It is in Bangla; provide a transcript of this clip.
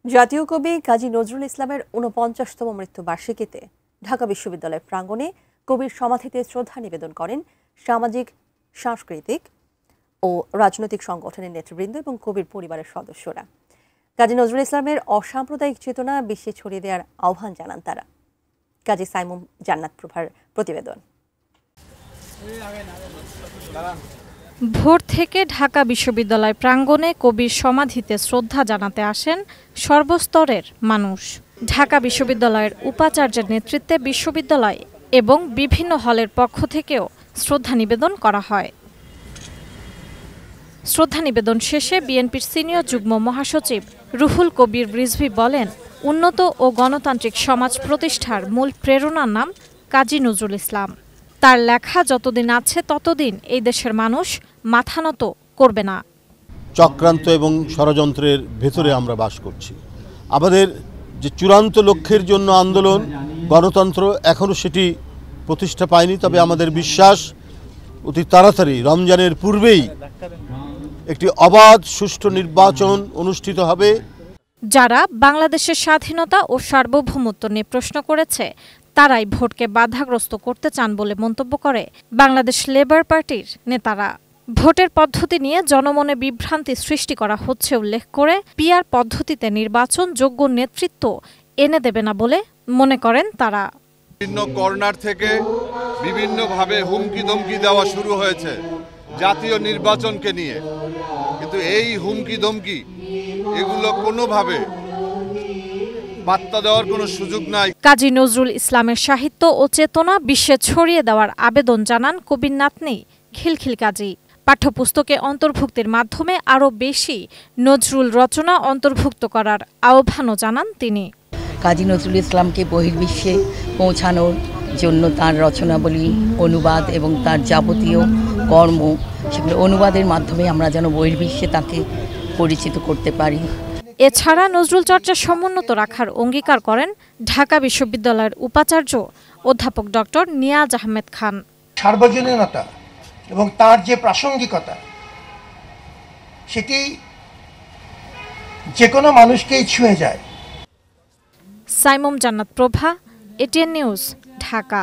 জাতীয় কবি কাজী নজরুল ইসলামের ৪৯তম মৃত্যুবার্ষিকীতে ঢাকা বিশ্ববিদ্যালয় প্রাঙ্গণে কবির সমাধিতে শ্রদ্ধা নিবেদন করেন সামাজিক, সাংস্কৃতিক ও রাজনৈতিক সংগঠনের নেতৃবৃন্দ এবং কবির পরিবারের সদস্যরা। কাজী নজরুল ইসলামের অসাম্প্রদায়িক চেতনা বিশ্বে ছড়িয়ে দেওয়ার আহ্বান জানান তারা। কাজী সাইমুম জান্নাত প্রভার প্রতিবেদন। ভোর থেকে ঢাকা বিশ্ববিদ্যালয় প্রাঙ্গণে কবির সমাধিতে শ্রদ্ধা জানাতে আসেন সর্বস্তরের মানুষ। ঢাকা বিশ্ববিদ্যালয়ের উপাচার্যের নেতৃত্বে বিশ্ববিদ্যালয় এবং বিভিন্ন হলের পক্ষ থেকেও শ্রদ্ধা নিবেদন করা হয়। শ্রদ্ধা নিবেদন শেষে বিএনপির সিনিয়র যুগ্ম মহাসচিব রুহুল কবির রিজভী বলেন, উন্নত ও গণতান্ত্রিক সমাজ প্রতিষ্ঠার মূল প্রেরণার নাম কাজী নজরুল ইসলাম। তার লেখা যতদিন আছে ততদিন এই দেশের মানুষ মাথা নত করবে না। চক্রান্ত এবং ষড়যন্ত্রের ভেতরে আমরা বাস করছি। আমাদের যে চূড়ান্ত লক্ষ্যের জন্য আন্দোলন, গণতন্ত্র, এখনও সেটি প্রতিষ্ঠা পায়নি। তবে আমাদের বিশ্বাস অতি তাড়াতাড়ি রমজানের পূর্বেই একটি অবাধ সুষ্ঠু নির্বাচন অনুষ্ঠিত হবে। যারা বাংলাদেশের স্বাধীনতা ও সার্বভৌমত্ব নিয়ে প্রশ্ন করেছে তারাই ভোটকে বাধাগ্রস্ত করতে চান বলে মন্তব্য করে বাংলাদেশ লেবার পার্টির নেতারা। ভোটের পদ্ধতি নিয়ে জনমনে বিভ্রান্তি সৃষ্টি করা হচ্ছে উল্লেখ করে পিআর পদ্ধতিতে নির্বাচন যোগ্য নেতৃত্ব এনে দেবে না বলে মনে করেন তারা। বিভিন্ন কর্নার থেকে বিভিন্নভাবে হুমকি ধমকি দেওয়া শুরু হয়েছে জাতীয় নির্বাচনকে নিয়ে, কিন্তু এই হুমকি ধমকি এগুলো কোনোভাবে পাত্তা দেওয়ার কোনো সুযোগ নাই। কাজী নজরুল ইসলামের সাহিত্য ও চেতনা বিশ্বে ছড়িয়ে দেওয়ার আবেদন জানান কবির নাতনি খিলখিল কাজী। পাঠ্যপুস্তকে অন্তর্ভুক্তির মাধ্যমে আরও বেশি নজরুল রচনা অন্তর্ভুক্ত করার আহ্বানও জানান তিনি। কাজী নজরুল ইসলামকে বহির্বিশ্বে পৌঁছানোর জন্য তার রচনাবলী, অনুবাদ এবং তার যাবতীয় কর্ম, সেগুলো অনুবাদের মাধ্যমে আমরা যেন বহির্বিশ্বে তাকে পরিচিত করতে পারি। এছাড়া নজরুল চর্চা সমুন্নত রাখার অঙ্গীকার করেন ঢাকা বিশ্ববিদ্যালয়ের উপাচার্য অধ্যাপক ডক্টর নিয়াজ আহমেদ খান। সার্বজনীনতা এবং তার যে প্রাসঙ্গিকতা, সেটি যে কোনো মানুষকেই ছুঁয়ে যায়। সাইমুম জান্নাত প্রভা, এটিএন নিউজ, ঢাকা।